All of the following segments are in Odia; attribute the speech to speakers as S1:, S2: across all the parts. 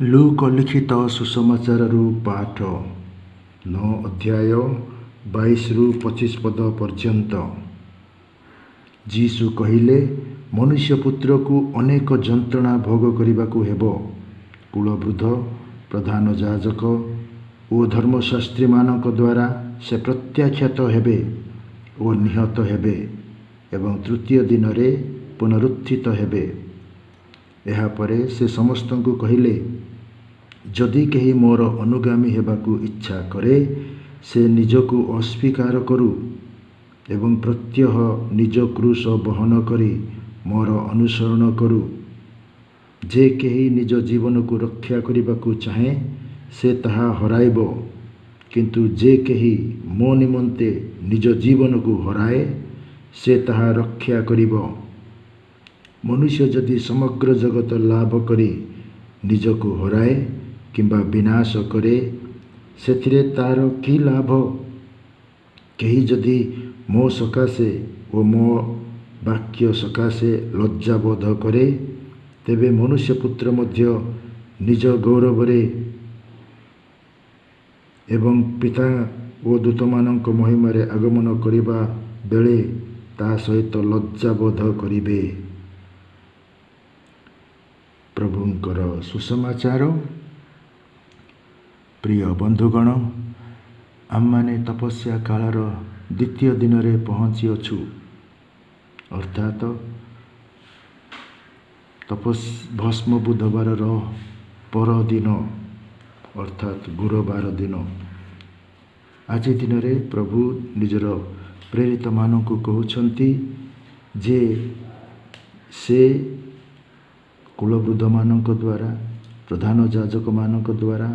S1: ଲୁକ ଲିଖିତ ସୁସମାଚାରରୁ ପାଠ 9 ଅଧ୍ୟାୟ 22ରୁ 25 ପଦ ପର୍ଯ୍ୟନ୍ତ। ଯୀଶୁ କହିଲେ, ମନୁଷ୍ୟପୁତ୍ରକୁ ଅନେକ ଯନ୍ତ୍ରଣା ଭୋଗ କରିବାକୁ ହେବ। କୁଳବୃଦ୍ଧ, ପ୍ରଧାନ ଯାଜକ ଓ ଧର୍ମଶାସ୍ତ୍ରୀମାନଙ୍କ ଦ୍ୱାରା ସେ ପ୍ରତ୍ୟାଖ୍ୟାତ ହେବେ ଓ ନିହତ ହେବେ ଏବଂ ତୃତୀୟ ଦିନରେ ପୁନରୁତ୍ଥିତ ହେବେ। ଏହାପରେ ସେ ସମସ୍ତଙ୍କୁ କହିଲେ, ଯଦି କେହି ମୋର ଅନୁଗାମୀ ହେବାକୁ ଇଚ୍ଛା କରେ, ସେ ନିଜକୁ ଅସ୍ୱୀକାର କରୁ ଏବଂ ପ୍ରତ୍ୟହ ନିଜ କ୍ରୁଶ ବହନ କରି ମୋର ଅନୁସରଣ କରୁ। ଯେ କେହି ନିଜ ଜୀବନକୁ ରକ୍ଷା କରିବାକୁ ଚାହେଁ, ସେ ତାହା ହରାଇବ, କିନ୍ତୁ ଯେ କେହି ମୋ ନିମନ୍ତେ ନିଜ ଜୀବନକୁ ହରାଏ, ସେ ତାହା ରକ୍ଷା କରିବ। ମନୁଷ୍ୟ ଯଦି ସମଗ୍ର ଜଗତ ଲାଭ କରି ନିଜକୁ ହରାଏ କିମ୍ବା ବିନାଶ କରେ, ସେଥିରେ ତା'ର କି ଲାଭ? କେହି ଯଦି ମୋ ସକାଶେ ଓ ମୋ ବାକ୍ୟ ସକାଶେ ଲଜ୍ଜାବୋଧ କରେ, ତେବେ ମନୁଷ୍ୟପୁତ୍ର ମଧ୍ୟ ନିଜ ଗୌରବରେ ଏବଂ ପିତା ଓ ଦୂତମାନଙ୍କ ମହିମାରେ ଆଗମନ କରିବା ବେଳେ ତା ସହିତ ଲଜ୍ଜାବୋଧ କରିବେ। ପ୍ରଭୁଙ୍କର ସୁସମାଚାର। ପ୍ରିୟ ବନ୍ଧୁଗଣ, ଆମମାନେ ତପସ୍ୟା କାଳର ଦ୍ୱିତୀୟ ଦିନରେ ପହଞ୍ଚିଅଛୁ, ଅର୍ଥାତ୍ ଭସ୍ମ ବୁଧବାରର ପରଦିନ, ଅର୍ଥାତ୍ ଗୁରୁବାର ଦିନ। ଆଜି ଦିନରେ ପ୍ରଭୁ ନିଜର ପ୍ରେରିତମାନଙ୍କୁ କହୁଛନ୍ତି ଯେ ସେ କୁଳବୃଦ୍ଧମାନଙ୍କ ଦ୍ୱାରା, ପ୍ରଧାନ ଯାଜକମାନଙ୍କ ଦ୍ୱାରା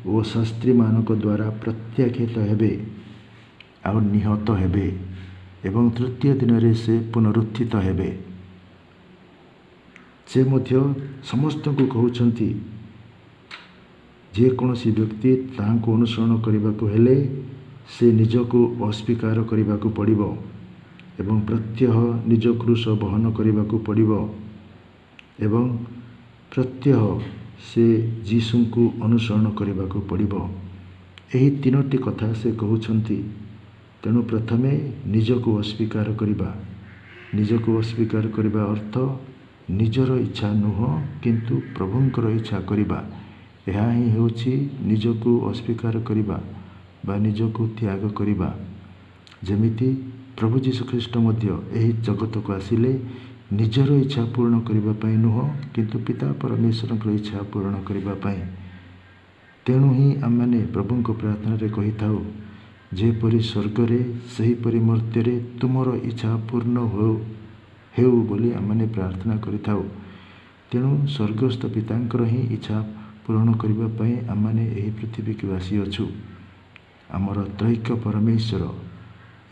S1: ଓ ଶାସ୍ତ୍ରୀମାନଙ୍କ ଦ୍ୱାରା ପ୍ରତ୍ୟାଖ୍ୟାତ ହେବେ ଆଉ ନିହତ ହେବେ ଏବଂ ତୃତୀୟ ଦିନରେ ସେ ପୁନରୁତ୍ଥିତ ହେବେ। ସେ ମଧ୍ୟ ସମସ୍ତଙ୍କୁ କହୁଛନ୍ତି, ଯେକୌଣସି ବ୍ୟକ୍ତି ତାହାଙ୍କୁ ଅନୁସରଣ କରିବାକୁ ହେଲେ ସେ ନିଜକୁ ଅସ୍ୱୀକାର କରିବାକୁ ପଡ଼ିବ ଏବଂ ପ୍ରତ୍ୟହ ନିଜ କ୍ରୁଶ ବହନ କରିବାକୁ ପଡ଼ିବ ଏବଂ ପ୍ରତ୍ୟହ ସେ ଯୀଶୁଙ୍କୁ ଅନୁସରଣ କରିବାକୁ ପଡ଼ିବ। ଏହି ତିନୋଟି କଥା ସେ କହୁଛନ୍ତି। ତେଣୁ ପ୍ରଥମେ ନିଜକୁ ଅସ୍ୱୀକାର କରିବା। ନିଜକୁ ଅସ୍ୱୀକାର କରିବା ଅର୍ଥ ନିଜର ଇଚ୍ଛା ନୁହଁ, କିନ୍ତୁ ପ୍ରଭୁଙ୍କର ଇଚ୍ଛା କରିବା। ଏହା ହିଁ ହେଉଛି ନିଜକୁ ଅସ୍ୱୀକାର କରିବା ବା ନିଜକୁ ତ୍ୟାଗ କରିବା। ଯେମିତି ପ୍ରଭୁ ଯୀଶୁଖ୍ରୀଷ୍ଟ ମଧ୍ୟ ଏହି ଜଗତକୁ ଆସିଲେ ନିଜର ଇଚ୍ଛା ପୂରଣ କରିବା ପାଇଁ ନୁହଁ, କିନ୍ତୁ ପିତା ପରମେଶ୍ୱରଙ୍କର ଇଚ୍ଛା ପୂରଣ କରିବା ପାଇଁ। ତେଣୁ ହିଁ ଆମମାନେ ପ୍ରଭୁଙ୍କ ପ୍ରାର୍ଥନାରେ କହିଥାଉ, ଯେପରି ସ୍ୱର୍ଗରେ ସେହିପରି ମର୍ତ୍ତ୍ୟରେ ତୁମର ଇଚ୍ଛା ପୂର୍ଣ୍ଣ ହେଉ ବୋଲି ଆମମାନେ ପ୍ରାର୍ଥନା କରିଥାଉ। ତେଣୁ ସ୍ୱର୍ଗସ୍ଥ ପିତାଙ୍କର ହିଁ ଇଚ୍ଛା ପୂରଣ କରିବା ପାଇଁ ଆମମାନେ ଏହି ପୃଥିବୀକୁ ଆସିଅଛୁ। ଆମର ତ୍ରୈକ ପରମେଶ୍ୱର,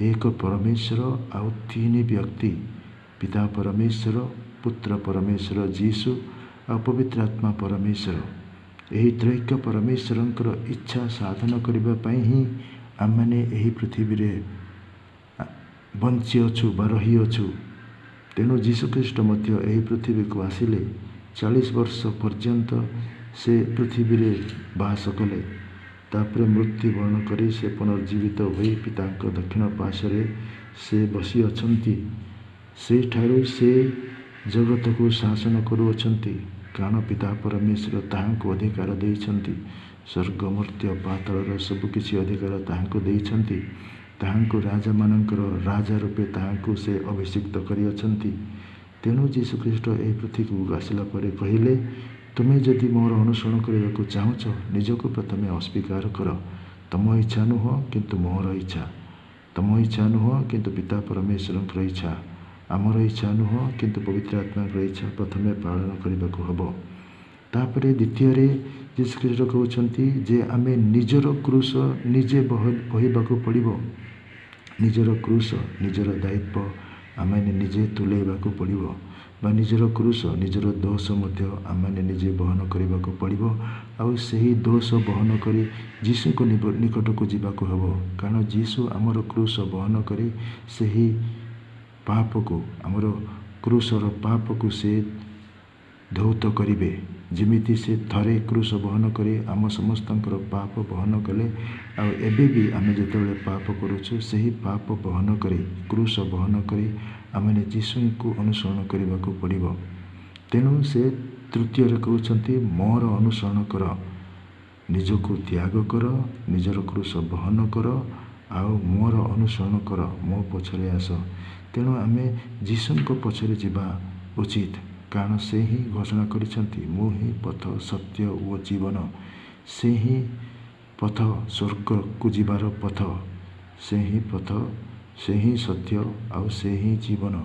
S1: ଏକ ପରମେଶ୍ୱର ଆଉ ତିନି ବ୍ୟକ୍ତି, ପିତା ପରମେଶ୍ୱର, ପୁତ୍ର ପରମେଶ୍ୱର ଯୀଶୁ ଆଉ ପବିତ୍ର ଆତ୍ମା ପରମେଶ୍ୱର। ଏହି ତ୍ରୈକ ପରମେଶ୍ୱରଙ୍କର ଇଚ୍ଛା ସାଧନ କରିବା ପାଇଁ ହିଁ ଆମମାନେ ଏହି ପୃଥିବୀରେ ବଞ୍ଚିଅଛୁ ବା ରହିଅଛୁ। ତେଣୁ ଯୀଶୁଖ୍ରୀଷ୍ଟ ମଧ୍ୟ ଏହି ପୃଥିବୀକୁ ଆସିଲେ। 40 ବର୍ଷ ପର୍ଯ୍ୟନ୍ତ ସେ ପୃଥିବୀରେ ବାସ କଲେ। ତାପରେ ମୃତ୍ୟୁବରଣ କରି ସେ ପୁନର୍ଜୀବିତ ହୋଇ ପିତାଙ୍କ ଦକ୍ଷିଣ ପାର୍ଶ୍ୱରେ ସେ ବସିଅଛନ୍ତି। ସେଠାରୁ ସେ ଜଗତକୁ ଶାସନ କରୁଅଛନ୍ତି, କାରଣ ପିତା ପରମେଶ୍ୱର ତାହାଙ୍କୁ ଅଧିକାର ଦେଇଛନ୍ତି। ସ୍ୱର୍ଗ, ମର୍ତ୍ତ୍ୟ, ପାତାଳର ସବୁକିଛି ଅଧିକାର ତାହାଙ୍କୁ ଦେଇଛନ୍ତି। ତାହାଙ୍କୁ ରାଜାମାନଙ୍କର ରାଜା ରୂପେ ତାହାଙ୍କୁ ସେ ଅଭିଷିକ୍ତ କରିଅଛନ୍ତି। ତେଣୁ ଯୀଶୁଖ୍ରୀଷ୍ଟ ଏହି ପୃଥିବୀକୁ ଆସିଲା ପରେ କହିଲେ, ତୁମେ ଯଦି ମୋର ଅନୁସରଣ କରିବାକୁ ଚାହୁଁଛ, ନିଜକୁ ପ୍ରଥମେ ଅସ୍ୱୀକାର କର। ତମ ଇଚ୍ଛା ନୁହଁ, କିନ୍ତୁ ମୋର ଇଚ୍ଛା। ତମ ଇଚ୍ଛା ନୁହଁ, କିନ୍ତୁ ପିତା ପରମେଶ୍ୱରଙ୍କର ଇଚ୍ଛା। ଆମର ଇଚ୍ଛା ନୁହଁ, କିନ୍ତୁ ପବିତ୍ର ଆତ୍ମାଙ୍କର ଇଚ୍ଛା ପ୍ରଥମେ ପାଳନ କରିବାକୁ ହେବ। ତାପରେ ଦ୍ୱିତୀୟରେ ଯୀଶୁଖ୍ରୀଷ୍ଟ କହୁଛନ୍ତି ଯେ ଆମେ ନିଜର କ୍ରୁଶ ନିଜେ ବହିବାକୁ ପଡ଼ିବ। ନିଜର କ୍ରୁଶ, ନିଜର ଦାୟିତ୍ୱ ଆମମାନେ ନିଜେ ତୁଲାଇବାକୁ ପଡ଼ିବ ବା ନିଜର କ୍ରୁଶ, ନିଜର ଦୋଷ ମଧ୍ୟ ଆମମାନେ ନିଜେ ବହନ କରିବାକୁ ପଡ଼ିବ। ଆଉ ସେହି ଦୋଷ ବହନ କରି ଯୀଶୁଙ୍କ ନିକଟକୁ ଯିବାକୁ ହେବ, କାରଣ ଯୀଶୁ ଆମର କ୍ରୁଶ ବହନ କରି ସେହି ପାପକୁ, ଆମର କ୍ରୁଶର ପାପକୁ ସେ ଧୌତ କରିବେ। ଯେମିତି ସେ ଥରେ କ୍ରୁଶ ବହନ କରି ଆମ ସମସ୍ତଙ୍କର ପାପ ବହନ କଲେ, ଆଉ ଏବେ ବି ଆମେ ଯେତେବେଳେ ପାପ କରୁଛୁ ସେହି ପାପ ବହନ କରି କ୍ରୁଶ ବହନ କରି ଆମେ ଯୀଶୁଙ୍କୁ ଅନୁସରଣ କରିବାକୁ ପଡ଼ିବ। ତେଣୁ ସେ ତୃତୀୟରେ କହୁଛନ୍ତି, ମୋର ଅନୁସରଣ କର, ନିଜକୁ ତ୍ୟାଗ କର, ନିଜର କ୍ରୁଶ ବହନ କର, ଆଉ ମୋର ଅନୁସରଣ କର, ମୋ ପଛରେ ଆସ। ତେଣୁ ଆମେ ଯୀଶୁଙ୍କ ପଛରେ ଯିବା ଉଚିତ, କାରଣ ସେ ହିଁ ଘୋଷଣା କରିଛନ୍ତି, ମୁଁ ହିଁ ପଥ, ସତ୍ୟ ଓ ଜୀବନ। ସେ ହିଁ ପଥ, ସ୍ୱର୍ଗକୁ ଯିବାର ପଥ। ସେ ହିଁ ପଥ, ସେ ହିଁ ସତ୍ୟ, ଆଉ ସେ ହିଁ ଜୀବନ।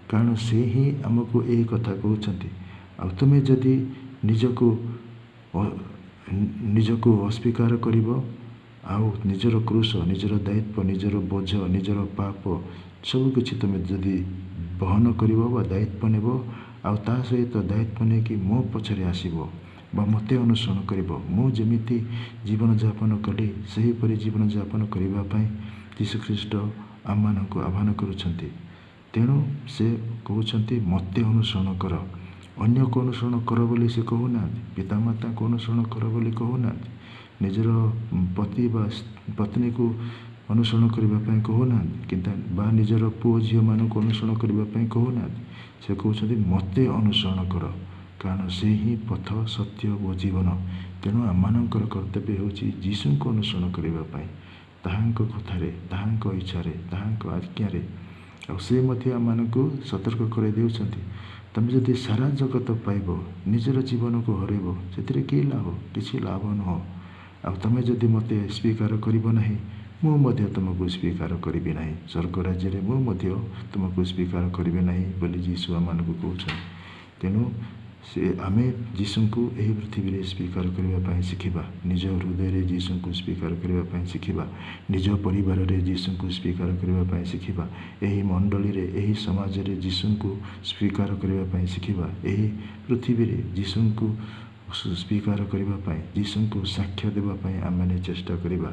S1: କାରଣ ସେ ହିଁ ଆମକୁ ଏହି କଥା କହୁଛନ୍ତି। ଆଉ ତୁମେ ଯଦି ନିଜକୁ ଅସ୍ୱୀକାର କରିବ, ଆଉ ନିଜର କ୍ରୁଶ, ନିଜର ଦାୟିତ୍ୱ, ନିଜର ବୋଝ, ନିଜର ପାପ ସବୁକିଛି ତୁମେ ଯଦି ବହନ କରିବ ବା ଦାୟିତ୍ୱ ନେବ, ଆଉ ତା ସହିତ ଦାୟିତ୍ୱ ନେଇକି ମୋ ପଛରେ ଆସିବ ବା ମୋତେ ଅନୁସରଣ କରିବ, ମୁଁ ଯେମିତି ଜୀବନଯାପନ କଲି ସେହିପରି ଜୀବନଯାପନ କରିବା ପାଇଁ ଯୀଶୁଖ୍ରୀଷ୍ଟ ଆମମାନଙ୍କୁ ଆହ୍ୱାନ କରୁଛନ୍ତି। ତେଣୁ ସେ କହୁଛନ୍ତି, ମୋତେ ଅନୁସରଣ କର। ଅନ୍ୟକୁ ଅନୁସରଣ କର ବୋଲି ସେ କହୁନାହାନ୍ତି, ପିତାମାତାଙ୍କୁ ଅନୁସରଣ କର ବୋଲି କହୁନାହାନ୍ତି, ନିଜର ପତି ବା ପତ୍ନୀକୁ ଅନୁସରଣ କରିବା ପାଇଁ କହୁନାହାନ୍ତି, ବା ନିଜର ପୁଅ ଝିଅମାନଙ୍କୁ ଅନୁସରଣ କରିବା ପାଇଁ କହୁନାହାନ୍ତି। ସେ କହୁଛନ୍ତି, ମୋତେ ଅନୁସରଣ କର, କାରଣ ସେ ହିଁ ପଥ, ସତ୍ୟ ଓ ଜୀବନ। ତେଣୁ ଆମମାନଙ୍କର କର୍ତ୍ତବ୍ୟ ହେଉଛି ଯୀଶୁଙ୍କୁ ଅନୁସରଣ କରିବା ପାଇଁ, ତାହାଙ୍କ କଥାରେ, ତାହାଙ୍କ ଇଚ୍ଛାରେ, ତାହାଙ୍କ ଆଜ୍ଞାରେ। ଆଉ ସେ ମଧ୍ୟ ଆମମାନଙ୍କୁ ସତର୍କ କରାଇ ଦେଉଛନ୍ତି, ତୁମେ ଯଦି ସାରା ଜଗତ ପାଇବ, ନିଜର ଜୀବନକୁ ହରାଇବ, ସେଥିରେ କି ଲାଭ? କିଛି ଲାଭ ନୁହଁ। ଆଉ ତୁମେ ଯଦି ମୋତେ ସ୍ୱୀକାର କରିବ ନାହିଁ, ମୁଁ ମଧ୍ୟ ତୁମକୁ ସ୍ୱୀକାର କରିବି ନାହିଁ। ସ୍ୱର୍ଗ ରାଜ୍ୟରେ ମୁଁ ମଧ୍ୟ ତୁମକୁ ସ୍ୱୀକାର କରିବି ନାହିଁ ବୋଲି ଯୀଶୁ ଆମମାନଙ୍କୁ କହୁଛନ୍ତି। ତେଣୁ ଆମେ ଯୀଶୁଙ୍କୁ ଏହି ପୃଥିବୀରେ ସ୍ୱୀକାର କରିବା ପାଇଁ ଶିଖିବା, ନିଜ ହୃଦୟରେ ଯୀଶୁଙ୍କୁ ସ୍ୱୀକାର କରିବା ପାଇଁ ଶିଖିବା, ନିଜ ପରିବାରରେ ଯୀଶୁଙ୍କୁ ସ୍ୱୀକାର କରିବା ପାଇଁ ଶିଖିବା, ଏହି ମଣ୍ଡଳୀରେ, ଏହି ସମାଜରେ ଯୀଶୁଙ୍କୁ ସ୍ୱୀକାର କରିବା ପାଇଁ ଶିଖିବା, ଏହି ପୃଥିବୀରେ ଯୀଶୁଙ୍କୁ ସ୍ୱୀକାର କରିବା ପାଇଁ, ଯୀଶୁଙ୍କୁ ସାକ୍ଷ୍ୟ ଦେବା ପାଇଁ ଆମମାନେ ଚେଷ୍ଟା କରିବା।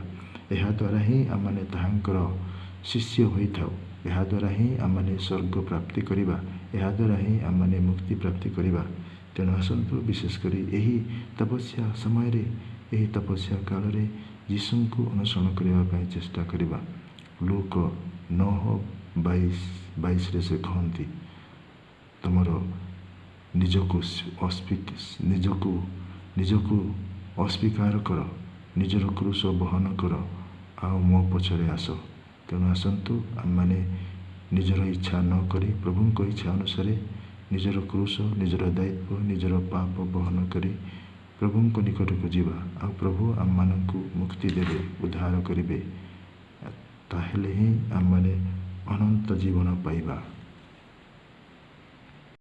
S1: ଏହାଦ୍ୱାରା ହିଁ ଆମମାନେ ତାହାଙ୍କର ଶିଷ୍ୟ ହୋଇଥାଉ। ଏହାଦ୍ୱାରା ହିଁ ଆମମାନେ ସ୍ୱର୍ଗ ପ୍ରାପ୍ତି କରିବା। ଏହାଦ୍ୱାରା ହିଁ ଆମମାନେ ମୁକ୍ତି ପ୍ରାପ୍ତି କରିବା। ତେଣୁ ଆସନ୍ତୁ, ବିଶେଷ କରି ଏହି ତପସ୍ୟା ସମୟରେ, ଏହି ତପସ୍ୟା କାଳରେ ଯୀଶୁଙ୍କୁ ଅନୁସରଣ କରିବା ପାଇଁ ଚେଷ୍ଟା କରିବା। ଲୁକ 9:22 ସେ କହନ୍ତି, ତୁମର ନିଜକୁ ଅସ୍ୱୀକାର କର, ନିଜର କ୍ରୁଶ ବହନ କର, ଆଉ ମୋ ପଛରେ ଆସ। ତେଣୁ ଆସନ୍ତୁ, ଆମମାନେ ନିଜର ଇଚ୍ଛା ନ କରି ପ୍ରଭୁଙ୍କ ଇଚ୍ଛା ଅନୁସାରେ ନିଜର କ୍ରୁଶ, ନିଜର ଦାୟିତ୍ୱ, ନିଜର ପାପ ବହନ କରି ପ୍ରଭୁଙ୍କ ନିକଟକୁ ଯିବା। ଆଉ ପ୍ରଭୁ ଆମମାନଙ୍କୁ ମୁକ୍ତି ଦେବେ, ଉଦ୍ଧାର କରିବେ। ତାହେଲେ ହିଁ ଆମମାନେ ଅନନ୍ତ ଜୀବନ ପାଇବା।